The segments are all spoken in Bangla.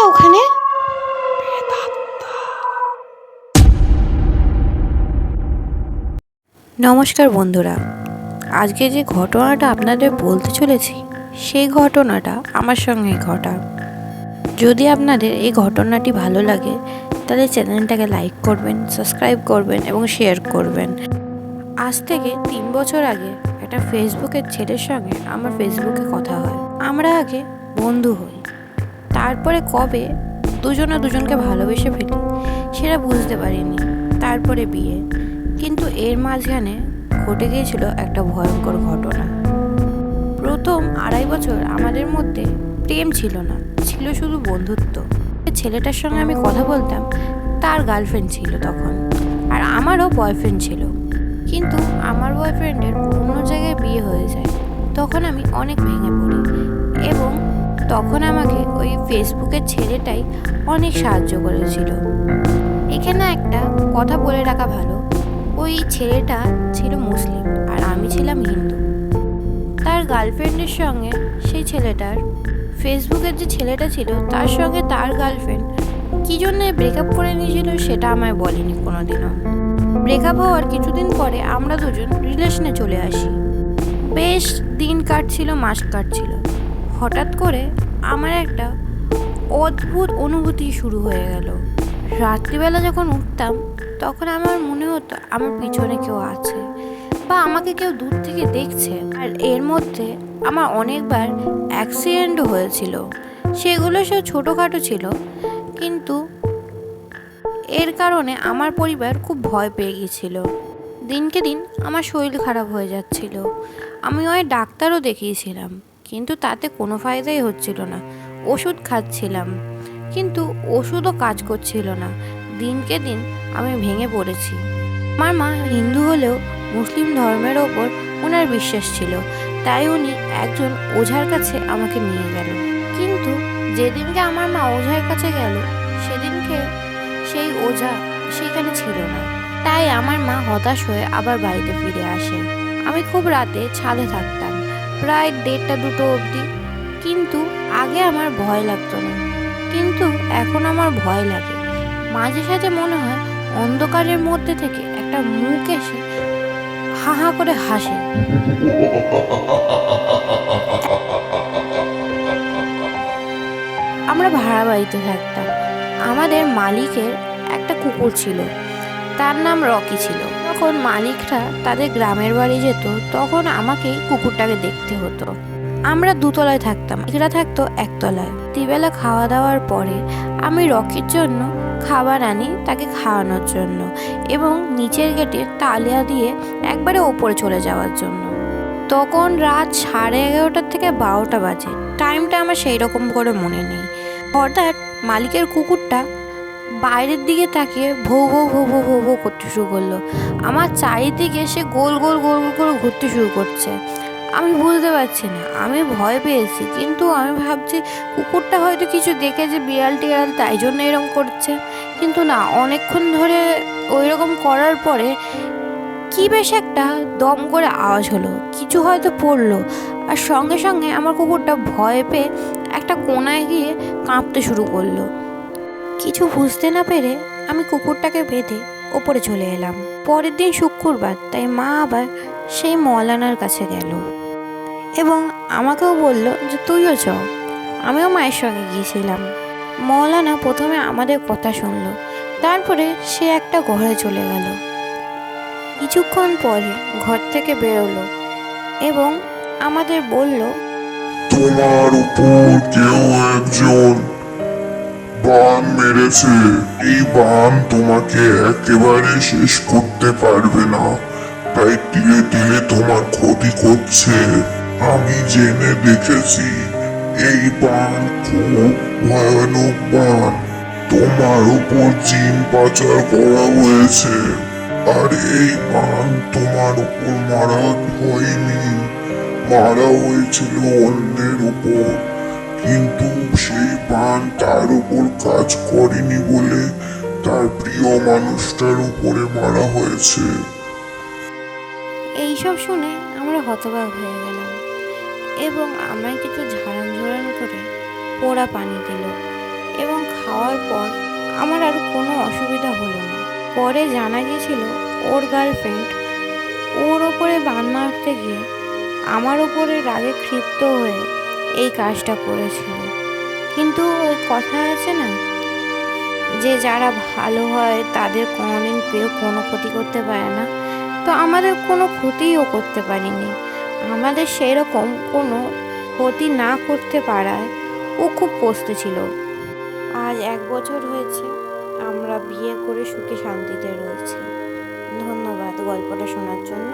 ওখানে? নমস্কার বন্ধুরা, আজকে যে ঘটনাটা আপনাদের বলতে চলেছি সেই ঘটনাটা আমার সঙ্গে ঘটা। যদি আপনাদের এই ঘটনাটি ভালো লাগে তাহলে চ্যানেলটাকে লাইক করবেন, সাবস্ক্রাইব করবেন এবং শেয়ার করবেন। আজ থেকে 3 বছর আগে একটা ফেসবুকের ছেলের সঙ্গে আমার ফেসবুকে কথা হয়। আমরা আগে বন্ধু হই, তারপরে কবে দুজনে দুজনকে ভালোবেসে ফেলি সেটা বুঝতে পারিনি। তারপরে বিয়ে। কিন্তু এর মাঝখানে ঘটে গিয়েছিল একটা ভয়ঙ্কর ঘটনা। প্রথম 2.5 বছর আমাদের মধ্যে প্রেম ছিল না, ছিল শুধু বন্ধুত্ব। ছেলেটার সঙ্গে আমি কথা বলতাম, তার গার্লফ্রেন্ড ছিল তখন, আর আমারও বয়ফ্রেন্ড ছিল। কিন্তু আমার বয়ফ্রেন্ডের অন্য জায়গায় বিয়ে হয়ে যায়। তখন আমি অনেক ভেঙে পড়ি এবং তখন আমাকে ওই ফেসবুকের ছেলেটাই অনেক সাহায্য করেছিল। এখানে একটা কথা বলে রাখা ভালো, ওই ছেলেটা ছিল মুসলিম আর আমি ছিলাম হিন্দু। তার গার্লফ্রেন্ডের সঙ্গে সেই ছেলেটার, ফেসবুকের যে ছেলেটা ছিল তার সঙ্গে তার গার্লফ্রেন্ড কী জন্য ব্রেকআপ করে নিয়েছিল সেটা আমায় বলেনি কোনোদিনও। ব্রেকআপ হওয়ার কিছুদিন পরে আমরা দুজন রিলেশনে চলে আসি। বেশ দিন কাটছিল, মাস কাটছিল। হঠাৎ করে আমার একটা অদ্ভুত অনুভূতি শুরু হয়ে গেল। রাত্রিবেলা যখন উঠতাম তখন আমার মনে হতো আমার পিছনে কেউ আছে বা আমাকে কেউ দূর থেকে দেখছে। আর এর মধ্যে আমার অনেকবার অ্যাক্সিডেন্টও হয়েছিল। সেগুলো সব ছোটোখাটো ছিল, কিন্তু এর কারণে আমার পরিবার খুব ভয় পেয়ে গিয়েছিল। দিনকে দিন আমার শরীর খারাপ হয়ে যাচ্ছিল। আমি অনেক ডাক্তারও দেখিয়েছিলাম, কিন্তু তাতে কোনো ফায়দাই হচ্ছিল না। ওষুধ খাচ্ছিলাম, কিন্তু ওষুধও কাজ করছিল না। দিনকে দিন আমি ভেঙে পড়েছি। আমার মা হিন্দু হলেও মুসলিম ধর্মের ওপর ওনার বিশ্বাস ছিল, তাই উনি একজন ওঝার কাছে আমাকে নিয়ে গেল। কিন্তু যেদিনকে আমার মা ওঝার কাছে গেল সেদিনকে সেই ওঝা সেখানে ছিল না। তাই আমার মা হতাশ হয়ে আবার বাড়িতে ফিরে আসে। আমি খুব রাতে ছাদে থাকতাম, প্রায় 1:30-2 অবধি। কিন্তু আগে আমার ভয় লাগতো না, কিন্তু এখন আমার ভয় লাগে। মাঝে সাঝে মনে হয় অন্ধকারের মধ্যে থেকে একটা মুখ এসে হা হা করে হাসে। আমরা ভাড়া বাড়িতে থাকতাম। আমাদের মালিকের একটা কুকুর ছিল, তার নাম রকি ছিল। যখন মালিকরা তাদের গ্রামের বাড়ি যেত তখন আমাকেই কুকুরটাকে দেখতে হতো। আমরা 2 তলায় থাকতাম, এরা থাকতো 1 তলায়। রাত্রিবেলা খাওয়া দাওয়ার পরে আমি রকির জন্য খাবার আনি তাকে খাওয়ানোর জন্য, এবং নিচের গেটে তালা দিয়ে একবারে ওপরে চলে যাওয়ার জন্য। তখন রাত 11:30 থেকে 12টা বাজে, টাইমটা আমার সেই রকম করে মনে নেই। হঠাৎ মালিকের কুকুরটা বাইরের দিকে তাকিয়ে ভৌ ভৌ ভৌ ভৌ ভৌ ভৌ করতে শুরু করলো। আমার চারিদিকে সে গোল গোল গোল গোল করে ঘুরতে শুরু করছে। আমি বুঝতে পারছি না, আমি ভয় পেয়েছি, কিন্তু আমি ভাবছি কুকুরটা হয়তো কিছু দেখেছে, বিড়াল টিড়াল, তাই জন্য এরকম করছে। কিন্তু না, অনেকক্ষণ ধরে ওই রকম করার পরে কি বেশ একটা দম করে আওয়াজ হলো, কিছু হয়তো পড়লো। আর সঙ্গে সঙ্গে আমার কুকুরটা ভয় পেয়ে একটা কোনায় গিয়ে কাঁপতে শুরু করলো। কিছু বুঝতে না পেরে আমি কুকুরটাকে বেঁধে ওপরে চলে এলাম। পরের দিন শুক্রবার, তাই মা আবার সেই মৌলানার কাছে গেল এবং আমাকেও বলল যে তুইও চ। আমিও মায়ের সঙ্গে গিয়েছিলাম। মৌলানা প্রথমে আমাদের কথা শুনলো, তারপরে সে একটা ঘরে চলে গেল। কিছুক্ষণ পরে ঘর থেকে বেরোলো এবং আমাদের বলল, তোমার উপর কেউ একজন বান মেরেছে। এই বান তোমাকে একেবারে শেষ করতে পারবে না, তাই তিলে তিলে তোমার ক্ষতি করছে। আমি জেনে দেখেছি এই বান খুব ভয়ানক বান। তোমার উপর জিন পাচার করা হয়েছে, আর এই বান তোমার উপর মারা হয়নি, মারা হয়েছিল অন্যের উপর। কিন্তু সেই বান তার উপর কাজ করেনি বলে তার প্রিয় মানুষটার উপরে মারা হয়েছে। এইসব শুনে আমরা হতবাক হয়ে গেলাম এবং আমায় কিছু ঝাড়ান ঝোড়ান করে পোড়া পানি দিল। এবং খাওয়ার পর আমার আর কোনো অসুবিধা হলো না। পরে জানা গিয়েছিল ওর গার্লফ্রেন্ড ওর ওপরে বান মারতে গিয়ে আমার ওপরে রাগে ক্ষিপ্ত হয়ে এই কাজটা করেছিল। কিন্তু ওই কথা আছে না, যে যারা ভালো হয় তাদের কোনোদিন কেউ কোনো ক্ষতি করতে পারে না। তো আমাদের কোনো ক্ষতিও করতে পারিনি। আমাদের সেরকম কোনো ক্ষতি না করতে পারায় ও খুব পস্তেছিল। আজ 1 বছর হয়েছে আমরা বিয়ে করে সুখে শান্তিতে রয়েছি। ধন্যবাদ গল্পটা শোনার জন্য।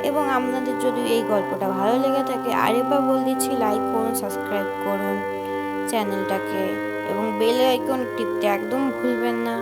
এবং আপনাদের যদি এই গল্পটা ভালো লেগে থাকে, আরেকবার বলে দিচ্ছি, লাইক করুন, সাবস্ক্রাইব করুন চ্যানেলটাকে এবং বেল আইকন টিপতে একদম ভুলবেন না।